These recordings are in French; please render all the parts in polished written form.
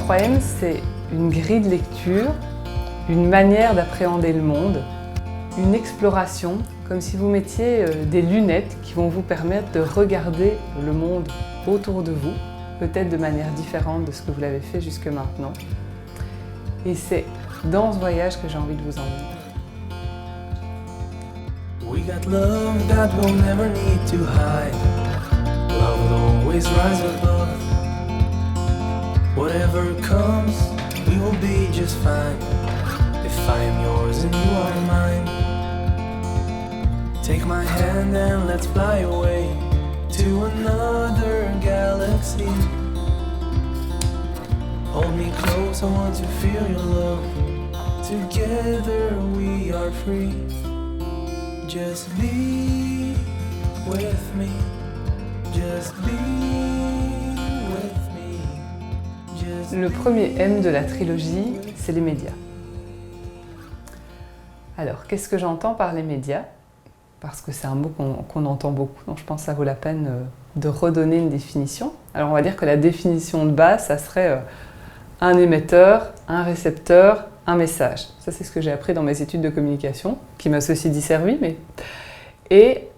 3M, c'est une grille de lecture, une manière d'appréhender le monde, une exploration, comme si vous mettiez des lunettes qui vont vous permettre de regarder le monde autour de vous, peut-être de manière différente de ce que vous l'avez fait jusque maintenant. Et c'est dans ce voyage que j'ai envie de vous emmener. We got love that we'll never need to hide. Love will always rise above. Whatever comes, we will be just fine. If I am yours and you are mine. Take my hand and let's fly away to another galaxy. Hold me close, I want to feel your love. Together we are free. Just be with me. Just be with me. Just Le premier M de la trilogie, c'est les médias. Alors, qu'est-ce que j'entends par les médias? Parce que c'est un mot qu'on entend beaucoup, donc je pense que ça vaut la peine de redonner une définition. Alors on va dire que la définition de base, ça serait un émetteur, un récepteur, un message. Ça, c'est ce que j'ai appris dans mes études de communication, qui m'a ceci dit servi, mais... Et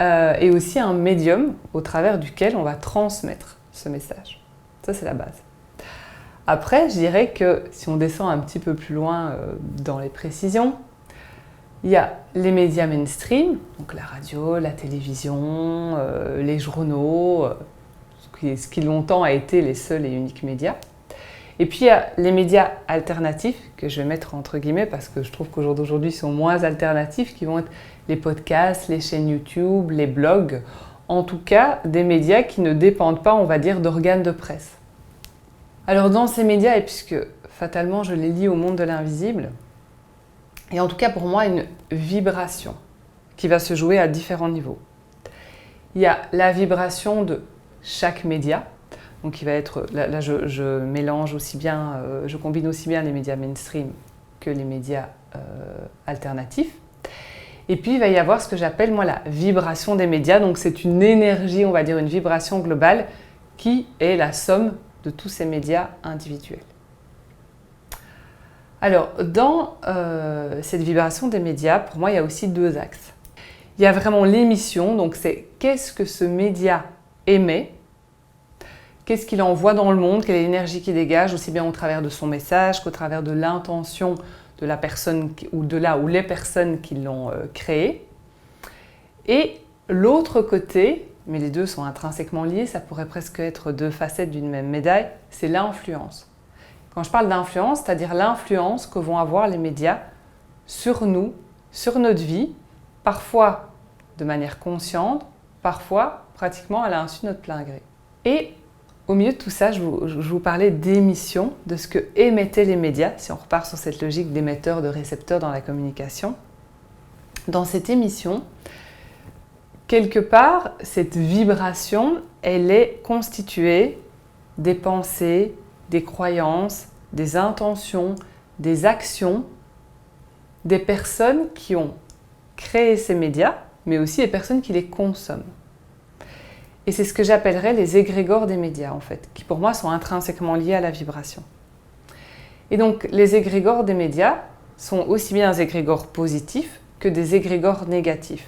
aussi un médium au travers duquel on va transmettre ce message. Ça, c'est la base. Après, je dirais que si on descend un petit peu plus loin dans les précisions, il y a les médias mainstream, donc la radio, la télévision, les journaux, ce qui longtemps a été les seuls et uniques médias. Et puis il y a les médias alternatifs, que je vais mettre entre guillemets parce que je trouve qu'au jour d'aujourd'hui ils sont moins alternatifs, qui vont être les podcasts, les chaînes YouTube, les blogs, en tout cas des médias qui ne dépendent pas, on va dire, d'organes de presse. Alors dans ces médias, et puisque fatalement je les lie au monde de l'invisible, et en tout cas pour moi une vibration qui va se jouer à différents niveaux. Il y a la vibration de chaque média, donc il va être, là je mélange aussi bien, je combine aussi bien les médias mainstream que les médias alternatifs. Et puis il va y avoir ce que j'appelle moi la vibration des médias, donc c'est une énergie, on va dire une vibration globale qui est la somme de tous ces médias individuels. Alors, dans cette vibration des médias, pour moi, il y a aussi deux axes. Il y a vraiment l'émission, donc c'est qu'est-ce que ce média émet, qu'est-ce qu'il envoie dans le monde, quelle est l'énergie qu'il dégage, aussi bien au travers de son message qu'au travers de l'intention de la personne ou de là ou les personnes qui l'ont créé. Et l'autre côté, mais les deux sont intrinsèquement liés, ça pourrait presque être deux facettes d'une même médaille, c'est l'influence. Quand je parle d'influence, c'est-à-dire l'influence que vont avoir les médias sur nous, sur notre vie, parfois de manière consciente, parfois pratiquement à l'insu de notre plein gré. Et au milieu de tout ça, je vous parlais d'émission, de ce que émettaient les médias, si on repart sur cette logique d'émetteur, de récepteur dans la communication. Dans cette émission, quelque part, cette vibration, elle est constituée des pensées, des croyances, des intentions, des actions des personnes qui ont créé ces médias, mais aussi des personnes qui les consomment. Et c'est ce que j'appellerais les égrégores des médias, en fait, qui pour moi sont intrinsèquement liés à la vibration. Et donc, les égrégores des médias sont aussi bien des égrégores positifs que des égrégores négatifs.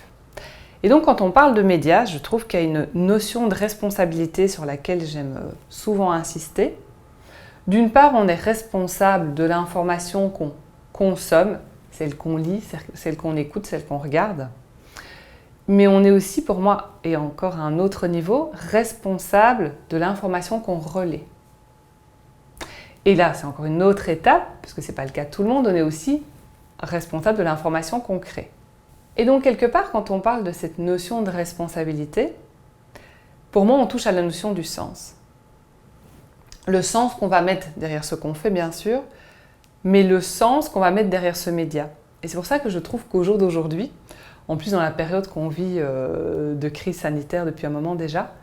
Et donc, quand on parle de médias, je trouve qu'il y a une notion de responsabilité sur laquelle j'aime souvent insister. D'une part, on est responsable de l'information qu'on consomme, celle qu'on lit, celle qu'on écoute, celle qu'on regarde. Mais on est aussi, pour moi, et encore à un autre niveau, responsable de l'information qu'on relaie. Et là, c'est encore une autre étape, parce que ce n'est pas le cas de tout le monde, on est aussi responsable de l'information qu'on crée. Et donc, quelque part, quand on parle de cette notion de responsabilité, pour moi, on touche à la notion du sens. Le sens qu'on va mettre derrière ce qu'on fait, bien sûr, mais le sens qu'on va mettre derrière ce média. Et c'est pour ça que je trouve qu'au jour d'aujourd'hui, en plus dans la période qu'on vit de crise sanitaire depuis un moment déjà,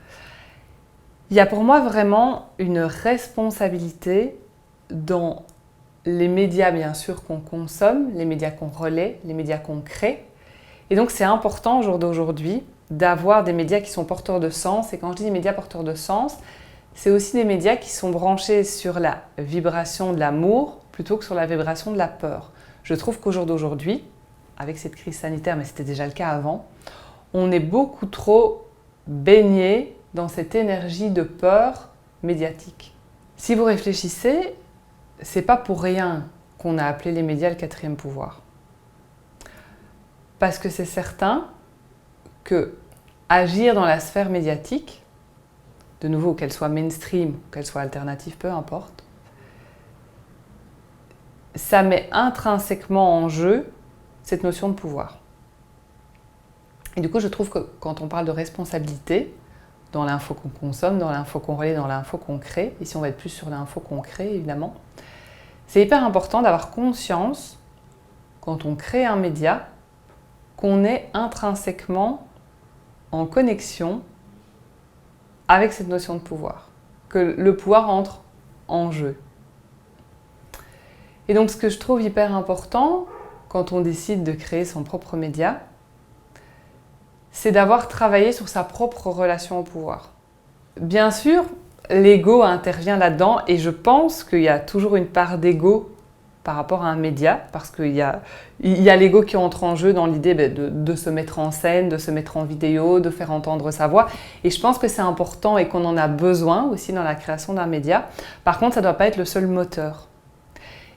il y a pour moi vraiment une responsabilité dans les médias, bien sûr, qu'on consomme, les médias qu'on relaie, les médias qu'on crée. Et donc c'est important au jour d'aujourd'hui d'avoir des médias qui sont porteurs de sens. Et quand je dis des médias porteurs de sens, c'est aussi des médias qui sont branchés sur la vibration de l'amour plutôt que sur la vibration de la peur. Je trouve qu'au jour d'aujourd'hui, avec cette crise sanitaire, mais c'était déjà le cas avant, on est beaucoup trop baigné dans cette énergie de peur médiatique. Si vous réfléchissez, c'est pas pour rien qu'on a appelé les médias le quatrième pouvoir. Parce que c'est certain que agir dans la sphère médiatique, de nouveau qu'elle soit mainstream, qu'elle soit alternative, peu importe, ça met intrinsèquement en jeu cette notion de pouvoir. Et du coup, je trouve que quand on parle de responsabilité, dans l'info qu'on consomme, dans l'info qu'on relaie, dans l'info qu'on crée, ici on va être plus sur l'info qu'on crée évidemment, c'est hyper important d'avoir conscience, quand on crée un média, qu'on est intrinsèquement en connexion avec cette notion de pouvoir, que le pouvoir entre en jeu. Et donc ce que je trouve hyper important quand on décide de créer son propre média, c'est d'avoir travaillé sur sa propre relation au pouvoir. Bien sûr, l'ego intervient là-dedans et je pense qu'il y a toujours une part d'ego par rapport à un média, parce qu'il y a l'ego qui entre en jeu dans l'idée de se mettre en scène, de se mettre en vidéo, de faire entendre sa voix. Et je pense que c'est important et qu'on en a besoin aussi dans la création d'un média. Par contre, ça ne doit pas être le seul moteur.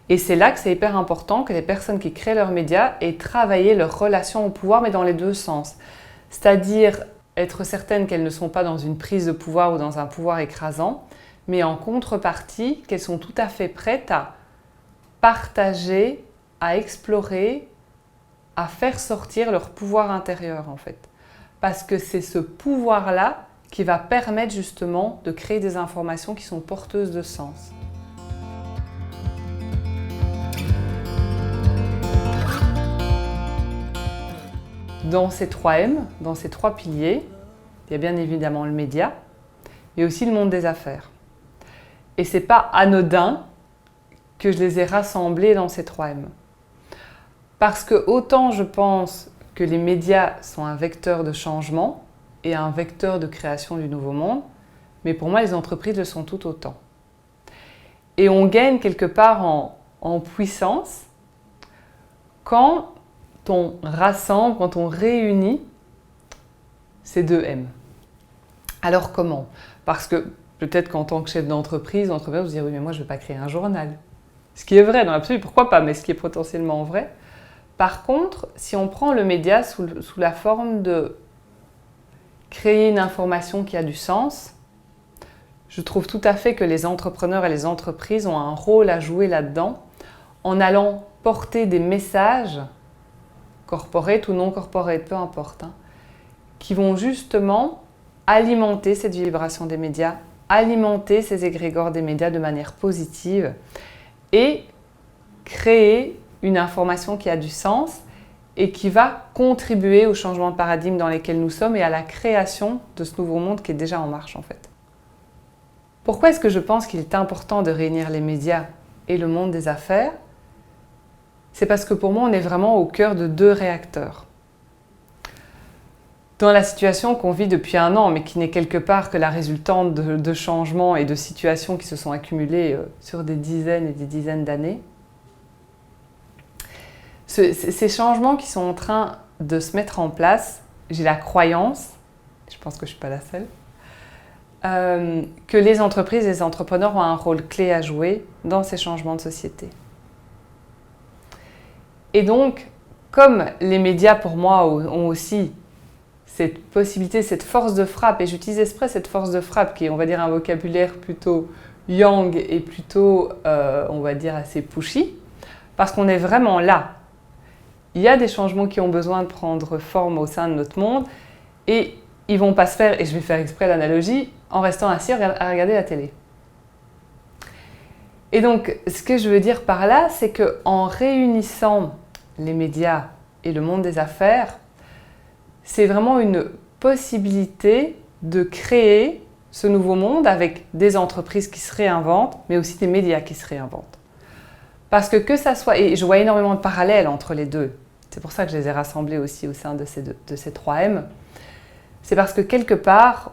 Et c'est là que c'est hyper important que les personnes qui créent leurs médias aient travaillé leur relation au pouvoir, mais dans les deux sens. C'est-à-dire être certaines qu'elles ne sont pas dans une prise de pouvoir ou dans un pouvoir écrasant, mais en contrepartie, qu'elles sont tout à fait prêtes à partager, à explorer, à faire sortir leur pouvoir intérieur en fait. Parce que c'est ce pouvoir-là qui va permettre justement de créer des informations qui sont porteuses de sens. Dans ces 3 M, dans ces 3 piliers, il y a bien évidemment le média, mais aussi le monde des affaires. Et c'est pas anodin que je les ai rassemblés dans ces 3 M. Parce que autant je pense que les médias sont un vecteur de changement et un vecteur de création du nouveau monde, mais pour moi les entreprises le sont tout autant. Et on gagne quelque part en puissance quand on rassemble, quand on réunit ces 2 M. Alors comment? Parce que peut-être qu'en tant que chef d'entreprise, l'entrepreneur vous dire oui mais moi je ne vais pas créer un journal. Ce qui est vrai dans l'absolu, pourquoi pas, mais ce qui est potentiellement vrai. Par contre, si on prend le média sous la forme de créer une information qui a du sens, je trouve tout à fait que les entrepreneurs et les entreprises ont un rôle à jouer là-dedans en allant porter des messages, corporate ou non corporate, peu importe, qui vont justement alimenter cette vibration des médias, alimenter ces égrégores des médias de manière positive et créer une information qui a du sens et qui va contribuer au changement de paradigme dans lequel nous sommes et à la création de ce nouveau monde qui est déjà en marche en fait. Pourquoi est-ce que je pense qu'il est important de réunir les médias et le monde des affaires? C'est parce que pour moi, on est vraiment au cœur de 2 réacteurs. Dans la situation qu'on vit depuis 1 an, mais qui n'est quelque part que la résultante de changements et de situations qui se sont accumulées sur des dizaines et des dizaines d'années, ces changements qui sont en train de se mettre en place, j'ai la croyance, je pense que je ne suis pas la seule, que les entreprises et les entrepreneurs ont un rôle clé à jouer dans ces changements de société. Et donc, comme les médias pour moi ont aussi cette possibilité, cette force de frappe, et j'utilise exprès cette force de frappe qui est, on va dire, un vocabulaire plutôt yang et plutôt, on va dire, assez pushy, parce qu'on est vraiment là. Il y a des changements qui ont besoin de prendre forme au sein de notre monde et ils ne vont pas se faire, et je vais faire exprès l'analogie, en restant assis à regarder la télé. Et donc, ce que je veux dire par là, c'est qu'en réunissant les médias et le monde des affaires, c'est vraiment une possibilité de créer ce nouveau monde avec des entreprises qui se réinventent, mais aussi des médias qui se réinventent. Parce que ça soit, et je vois énormément de parallèles entre les deux, c'est pour ça que je les ai rassemblés aussi au sein de ces 3 M, c'est parce que quelque part,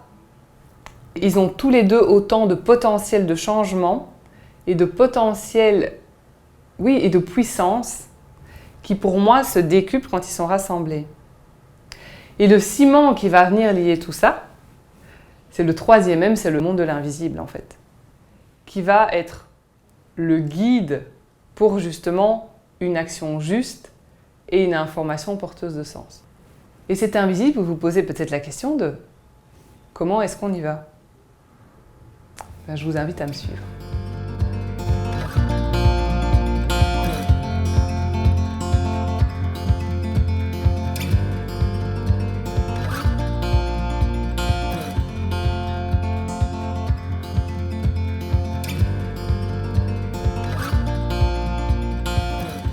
Ils ont tous les deux autant de potentiel de changement et de potentiel, oui, et de puissance qui pour moi se décuplent quand ils sont rassemblés. Et le ciment qui va venir lier tout ça, c'est le troisième M, c'est le monde de l'invisible en fait, qui va être le guide pour justement une action juste et une information porteuse de sens. Et cet invisible, vous vous posez peut-être la question de comment est-ce qu'on y va ? Ben, je vous invite à me suivre.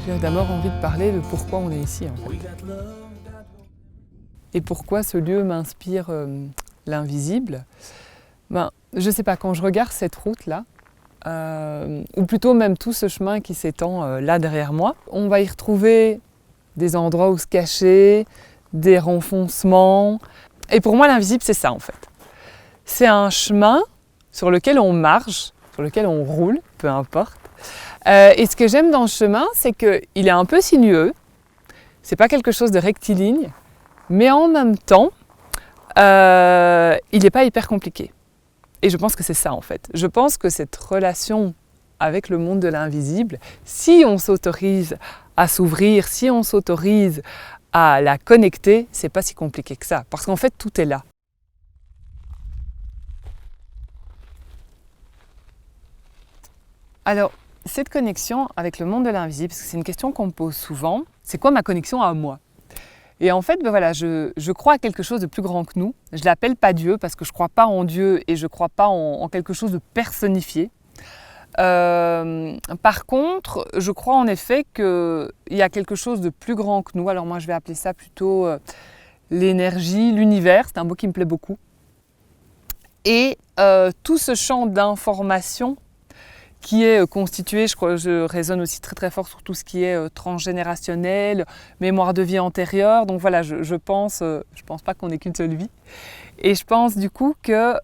J'ai d'abord envie de parler de pourquoi on est ici en fait. Et pourquoi ce lieu m'inspire l'invisible. Ben, je ne sais pas, quand je regarde cette route-là, ou plutôt même tout ce chemin qui s'étend là derrière moi, on va y retrouver des endroits où se cacher, des renfoncements. Et pour moi, l'invisible, c'est ça en fait. C'est un chemin sur lequel on marche, sur lequel on roule, peu importe. Et ce que j'aime dans ce chemin, c'est qu'il est un peu sinueux. C'est pas quelque chose de rectiligne, mais en même temps, il n'est pas hyper compliqué. Et je pense que c'est ça en fait. Je pense que cette relation avec le monde de l'invisible, si on s'autorise à s'ouvrir, si on s'autorise à la connecter, c'est pas si compliqué que ça. Parce qu'en fait, tout est là. Alors, cette connexion avec le monde de l'invisible, parce que c'est une question qu'on me pose souvent, c'est quoi ma connexion à moi ? Et en fait, ben voilà, je crois à quelque chose de plus grand que nous. Je ne l'appelle pas Dieu parce que je ne crois pas en Dieu et je ne crois pas en quelque chose de personnifié. Par contre, je crois en effet qu'il y a quelque chose de plus grand que nous. Alors moi, je vais appeler ça plutôt l'énergie, l'univers. C'est un mot qui me plaît beaucoup. Et tout ce champ d'information qui est constitué, je raisonne aussi très très fort sur tout ce qui est transgénérationnel, mémoire de vie antérieure. Donc voilà, je pense pas qu'on ait qu'une seule vie. Et je pense du coup que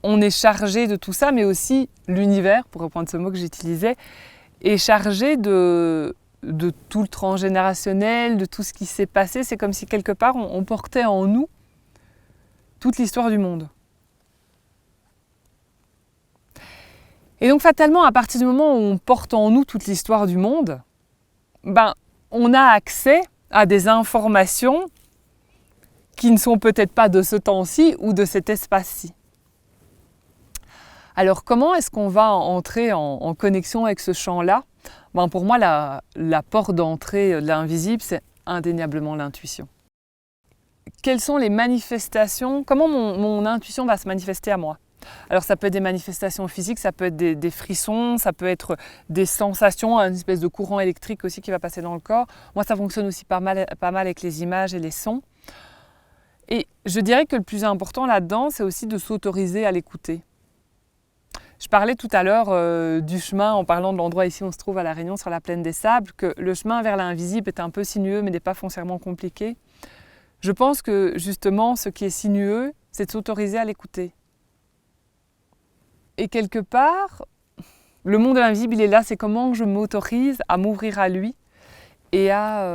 on est chargé de tout ça, mais aussi l'univers, pour reprendre ce mot que j'utilisais, est chargé de tout le transgénérationnel, de tout ce qui s'est passé. C'est comme si quelque part on portait en nous toute l'histoire du monde. Et donc fatalement, à partir du moment où on porte en nous toute l'histoire du monde, ben, on a accès à des informations qui ne sont peut-être pas de ce temps-ci ou de cet espace-ci. Alors comment est-ce qu'on va entrer en connexion avec ce champ-là ? Ben, pour moi, la porte d'entrée de l'invisible, c'est indéniablement l'intuition. Quelles sont les manifestations ? Comment mon intuition va se manifester à moi ? Alors ça peut être des manifestations physiques, ça peut être des frissons, ça peut être des sensations, une espèce de courant électrique aussi qui va passer dans le corps. Moi ça fonctionne aussi pas mal avec les images et les sons. Et je dirais que le plus important là-dedans, c'est aussi de s'autoriser à l'écouter. Je parlais tout à l'heure du chemin en parlant de l'endroit ici où on se trouve à La Réunion sur la plaine des Sables, que le chemin vers l'invisible est un peu sinueux mais n'est pas foncièrement compliqué. Je pense que justement ce qui est sinueux, c'est de s'autoriser à l'écouter. Et quelque part, le monde de l'invisible, il est là, c'est comment je m'autorise à m'ouvrir à lui et à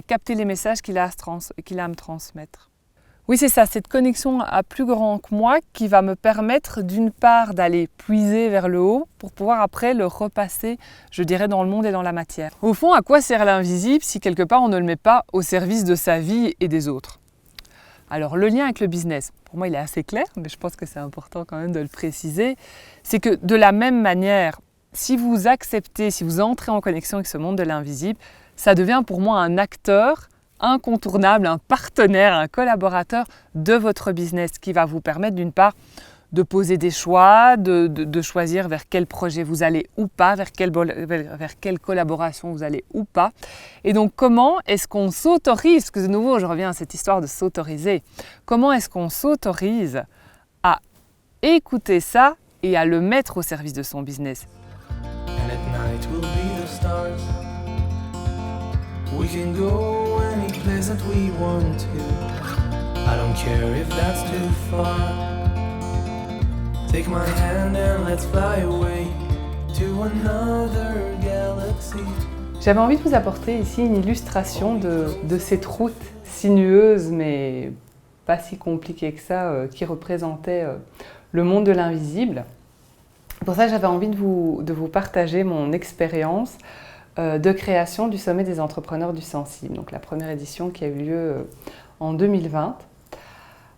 capter les messages qu'il a à me transmettre. Oui, c'est ça, cette connexion à plus grand que moi qui va me permettre d'une part d'aller puiser vers le haut pour pouvoir après le repasser, je dirais, dans le monde et dans la matière. Au fond, à quoi sert l'invisible si quelque part on ne le met pas au service de sa vie et des autres ? Alors le lien avec le business, pour moi il est assez clair, mais je pense que c'est important quand même de le préciser, c'est que de la même manière, si vous acceptez, si vous entrez en connexion avec ce monde de l'invisible, ça devient pour moi un acteur incontournable, un partenaire, un collaborateur de votre business qui va vous permettre d'une part de poser des choix, de choisir vers quel projet vous allez ou pas, vers quelle collaboration vous allez ou pas. Et donc comment est-ce qu'on s'autorise, parce que de nouveau je reviens à cette histoire de s'autoriser, comment est-ce qu'on s'autorise à écouter ça et à le mettre au service de son business. And at night we'll be the stars. We can go any place that we want to. I don't care if that's too far. Take my hand and let's fly away to another galaxy. J'avais envie de vous apporter ici une illustration de cette route sinueuse, mais pas si compliquée que ça, qui représentait le monde de l'invisible. Pour ça, j'avais envie de vous partager mon expérience de création du Sommet des entrepreneurs du sensible, donc la première édition qui a eu lieu en 2020.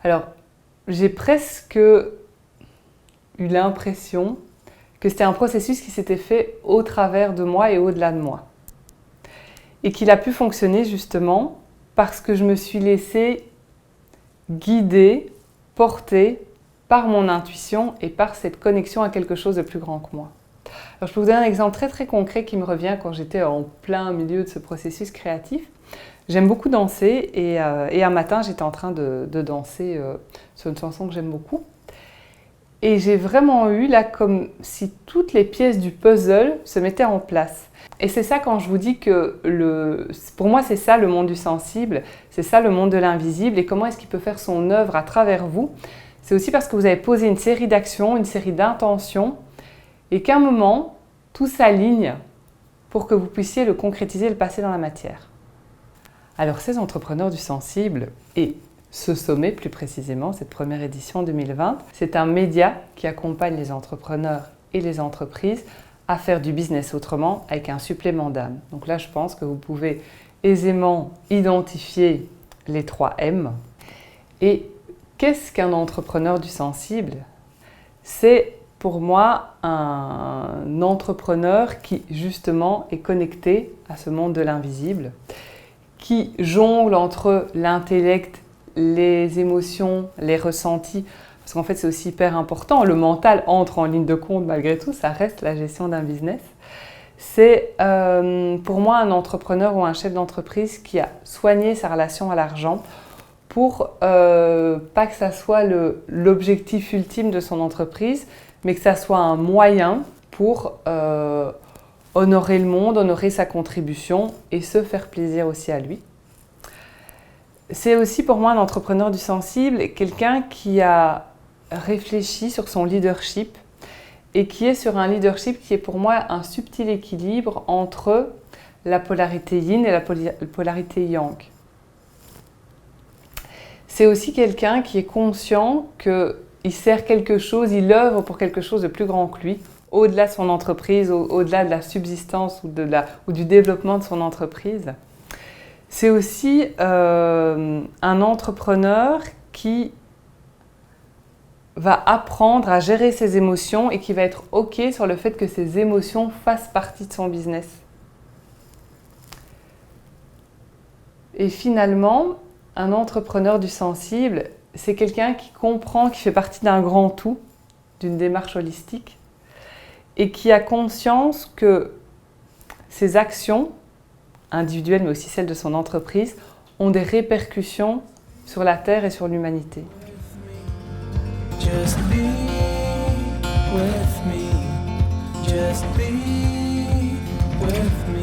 Alors, j'ai presque eu l'impression que c'était un processus qui s'était fait au travers de moi et au-delà de moi. Et qu'il a pu fonctionner justement parce que je me suis laissée guider, porter par mon intuition et par cette connexion à quelque chose de plus grand que moi. Alors, je peux vous donner un exemple très très concret qui me revient quand j'étais en plein milieu de ce processus créatif. J'aime beaucoup danser et un matin j'étais en train de danser sur une chanson que j'aime beaucoup. Et j'ai vraiment eu là comme si toutes les pièces du puzzle se mettaient en place. Et c'est ça quand je vous dis que pour moi c'est ça le monde du sensible, c'est ça le monde de l'invisible et comment est-ce qu'il peut faire son œuvre à travers vous. C'est aussi parce que vous avez posé une série d'actions, une série d'intentions et qu'à un moment, tout s'aligne pour que vous puissiez le concrétiser et le passer dans la matière. Alors ces entrepreneurs du sensible et ce sommet plus précisément, cette première édition 2020, c'est un média qui accompagne les entrepreneurs et les entreprises à faire du business autrement avec un supplément d'âme. Donc là, je pense que vous pouvez aisément identifier les 3 M. Et qu'est-ce qu'un entrepreneur du sensible? C'est pour moi un entrepreneur qui justement est connecté à ce monde de l'invisible, qui jongle entre l'intellect, les émotions, les ressentis, parce qu'en fait c'est aussi hyper important, le mental entre en ligne de compte malgré tout, ça reste la gestion d'un business. C'est pour moi un entrepreneur ou un chef d'entreprise qui a soigné sa relation à l'argent pour pas que ça soit l'objectif ultime de son entreprise, mais que ça soit un moyen pour honorer le monde, honorer sa contribution et se faire plaisir aussi à lui. C'est aussi pour moi un entrepreneur du sensible, quelqu'un qui a réfléchi sur son leadership et qui est sur un leadership qui est pour moi un subtil équilibre entre la polarité yin et la polarité yang. C'est aussi quelqu'un qui est conscient qu'il sert quelque chose, il œuvre pour quelque chose de plus grand que lui, au-delà de son entreprise, au-delà de la subsistance ou du développement de son entreprise. C'est aussi un entrepreneur qui va apprendre à gérer ses émotions et qui va être OK sur le fait que ses émotions fassent partie de son business. Et finalement, un entrepreneur du sensible, c'est quelqu'un qui comprend qu'il fait partie d'un grand tout, d'une démarche holistique, et qui a conscience que ses actions, individuelles mais aussi celles de son entreprise, ont des répercussions sur la Terre et sur l'humanité. Just be with me, just be with me.